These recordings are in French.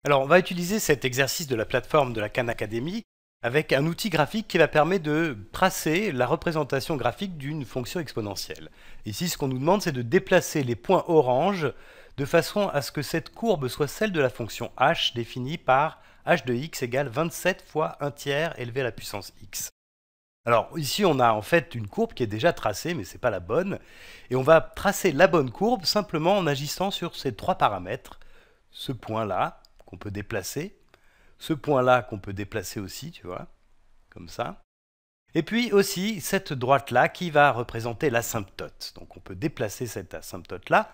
Alors, on va utiliser cet exercice de la plateforme de la Khan Academy avec un outil graphique qui va permettre de tracer la représentation graphique d'une fonction exponentielle. Ici, ce qu'on nous demande, c'est de déplacer les points orange de façon à ce que cette courbe soit celle de la fonction h définie par h de x égale 27 fois 1 tiers élevé à la puissance x. Alors ici, on a en fait une courbe qui est déjà tracée, mais ce n'est pas la bonne. Et on va tracer la bonne courbe simplement en agissant sur ces trois paramètres. Ce point-là, qu'on peut déplacer. Ce point-là, qu'on peut déplacer aussi, tu vois, comme ça. Et puis aussi cette droite-là qui va représenter l'asymptote. Donc on peut déplacer cette asymptote-là.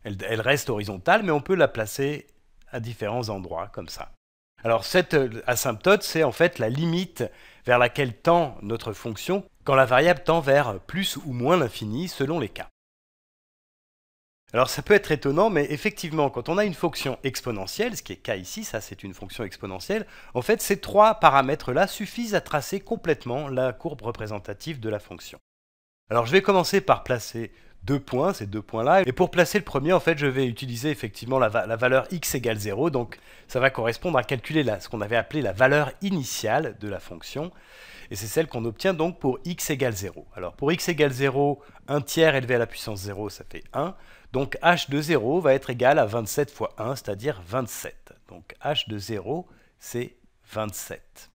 Elle reste horizontale, mais on peut la placer à différents endroits, comme ça. Alors cette asymptote, c'est en fait la limite vers laquelle tend notre fonction quand la variable tend vers plus ou moins l'infini selon les cas. Alors ça peut être étonnant, mais effectivement, quand on a une fonction exponentielle, ce qui est k ici, ça c'est une fonction exponentielle, en fait ces trois paramètres-là suffisent à tracer complètement la courbe représentative de la fonction. Alors je vais commencer par placer deux points, ces deux points-là, et pour placer le premier, en fait, je vais utiliser effectivement la valeur x égale 0, donc ça va correspondre à calculer ce qu'on avait appelé la valeur initiale de la fonction, et c'est celle qu'on obtient donc pour x égale 0. Alors pour x égale 0, 1 tiers élevé à la puissance 0, ça fait 1, donc h de 0 va être égal à 27 fois 1, c'est-à-dire 27. Donc h de 0, c'est 27.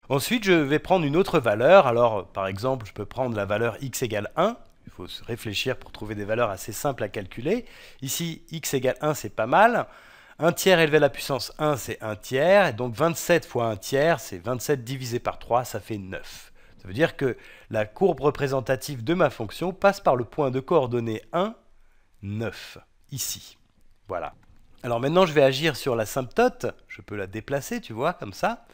Ensuite, je vais prendre une autre valeur. Alors, par exemple, je peux prendre la valeur x égale 1. Il faut se réfléchir pour trouver des valeurs assez simples à calculer. Ici, x égale 1, c'est pas mal. 1 tiers élevé à la puissance 1, c'est 1 tiers. Et donc 27 fois 1 tiers, c'est 27 divisé par 3, ça fait 9. Ça veut dire que la courbe représentative de ma fonction passe par le point de coordonnées 1, 9, ici. Voilà. Alors maintenant, je vais agir sur l'asymptote. Je peux la déplacer, tu vois, comme ça.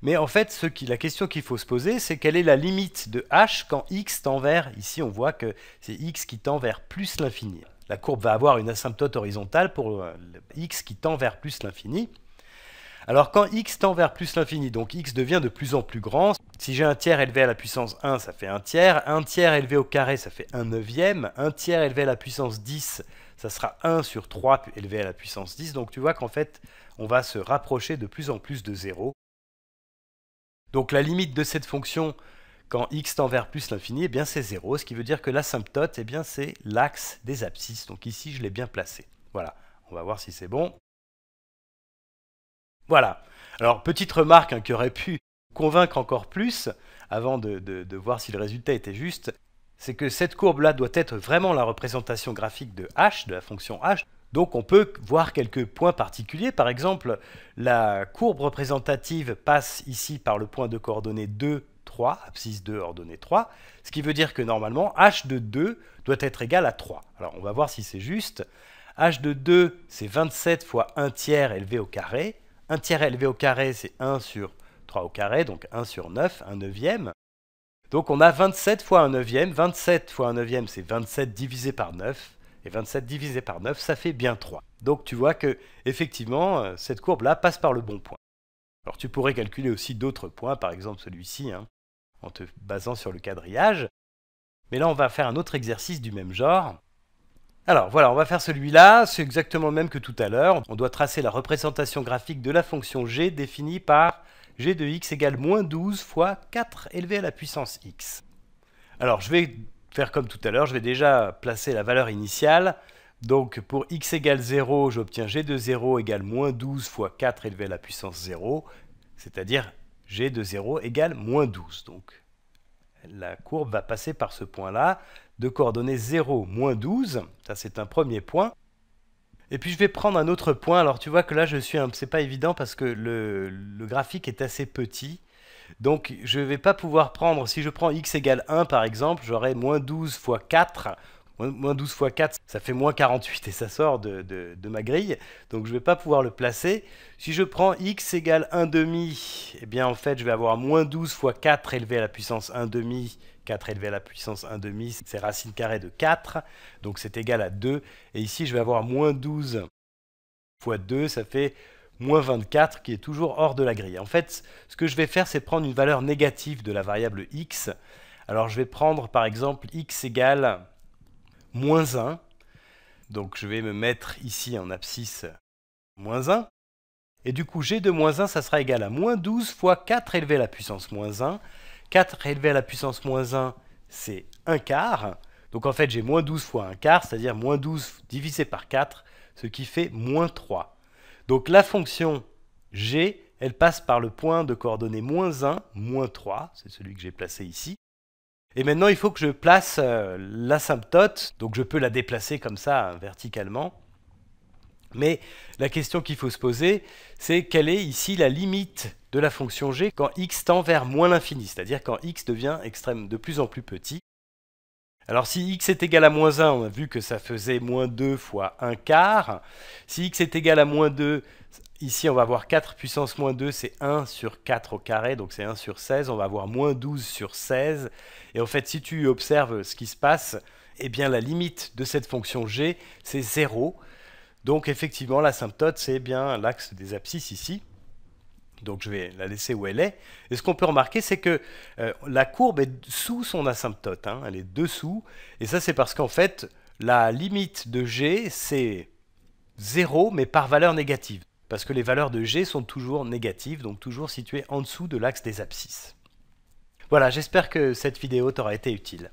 Mais en fait, la question qu'il faut se poser, c'est quelle est la limite de h quand x tend vers, ici on voit que c'est x qui tend vers plus l'infini. La courbe va avoir une asymptote horizontale pour x qui tend vers plus l'infini. Alors quand x tend vers plus l'infini, donc x devient de plus en plus grand, si j'ai un tiers élevé à la puissance 1, ça fait 1 tiers élevé au carré, ça fait 1 neuvième, 1 tiers élevé à la puissance 10, ça sera 1 sur 3 élevé à la puissance 10, donc tu vois qu'en fait, on va se rapprocher de plus en plus de 0. Donc la limite de cette fonction, quand x tend vers plus l'infini, eh bien c'est 0, ce qui veut dire que l'asymptote, eh bien c'est l'axe des abscisses. Donc ici, je l'ai bien placé. Voilà, on va voir si c'est bon. Voilà. Alors, petite remarque qui aurait pu convaincre encore plus, avant de voir si le résultat était juste, c'est que cette courbe-là doit être vraiment la représentation graphique de h, de la fonction h. Donc on peut voir quelques points particuliers. Par exemple, la courbe représentative passe ici par le point de coordonnées 2, 3, abscisse 2, ordonnée 3, ce qui veut dire que normalement, h de 2 doit être égal à 3. Alors on va voir si c'est juste. h de 2, c'est 27 fois 1 tiers élevé au carré. 1 tiers élevé au carré, c'est 1 sur 3 au carré, donc 1 sur 9, 1 neuvième. Donc on a 27 fois 1 neuvième. 27 fois 1 neuvième, c'est 27 divisé par 9. Et 27 divisé par 9, ça fait bien 3. Donc tu vois que effectivement, cette courbe-là passe par le bon point. Alors tu pourrais calculer aussi d'autres points, par exemple celui-ci, en te basant sur le quadrillage. Mais là, on va faire un autre exercice du même genre. Alors voilà, on va faire celui-là, c'est exactement le même que tout à l'heure. On doit tracer la représentation graphique de la fonction g définie par g de x égale moins 12 fois 4 élevé à la puissance x. Alors je vais faire comme tout à l'heure, je vais déjà placer la valeur initiale. Donc pour x égale 0, j'obtiens g de 0 égale moins 12 fois 4 élevé à la puissance 0, c'est-à-dire g de 0 égale moins 12. Donc la courbe va passer par ce point-là, de coordonnées 0, moins 12, ça c'est un premier point. Et puis je vais prendre un autre point, alors tu vois que là c'est pas évident parce que le graphique est assez petit. Donc je ne vais pas pouvoir prendre, si je prends x égale 1 par exemple, j'aurai moins 12 fois 4. Moins 12 fois 4, ça fait moins 48 et ça sort de ma grille. Donc je ne vais pas pouvoir le placer. Si je prends x égale 1 demi, eh bien en fait je vais avoir moins 12 fois 4 élevé à la puissance 1 demi. 4 élevé à la puissance 1 demi, c'est racine carrée de 4. Donc c'est égal à 2. Et ici je vais avoir moins 12 fois 2, ça fait moins 24 qui est toujours hors de la grille. En fait, ce que je vais faire, c'est prendre une valeur négative de la variable x. Alors je vais prendre par exemple x égale moins 1. Donc je vais me mettre ici en abscisse moins 1. Et du coup, g de moins 1, ça sera égal à moins 12 fois 4 élevé à la puissance moins 1. 4 élevé à la puissance moins 1, c'est 1 quart. Donc en fait, j'ai moins 12 fois 1 quart, c'est-à-dire moins 12 divisé par 4, ce qui fait moins 3. Donc la fonction g, elle passe par le point de coordonnées moins 1, moins 3, c'est celui que j'ai placé ici. Et maintenant, il faut que je place l'asymptote, donc je peux la déplacer comme ça, verticalement. Mais la question qu'il faut se poser, c'est quelle est ici la limite de la fonction g quand x tend vers moins l'infini, c'est-à-dire quand x devient de plus en plus petit. Alors si x est égal à moins 1, on a vu que ça faisait moins 2 fois 1 quart. Si x est égal à moins 2, ici on va avoir 4 puissance moins 2, c'est 1 sur 4 au carré, donc c'est 1 sur 16. On va avoir moins 12 sur 16. Et en fait, si tu observes ce qui se passe, eh bien la limite de cette fonction g, c'est 0. Donc effectivement, l'asymptote, c'est bien l'axe des abscisses ici. Donc je vais la laisser où elle est. Et ce qu'on peut remarquer, c'est que la courbe est sous son asymptote, hein, elle est dessous. Et ça, c'est parce qu'en fait, la limite de g, c'est 0, mais par valeur négative. Parce que les valeurs de g sont toujours négatives, donc toujours situées en dessous de l'axe des abscisses. Voilà, j'espère que cette vidéo t'aura été utile.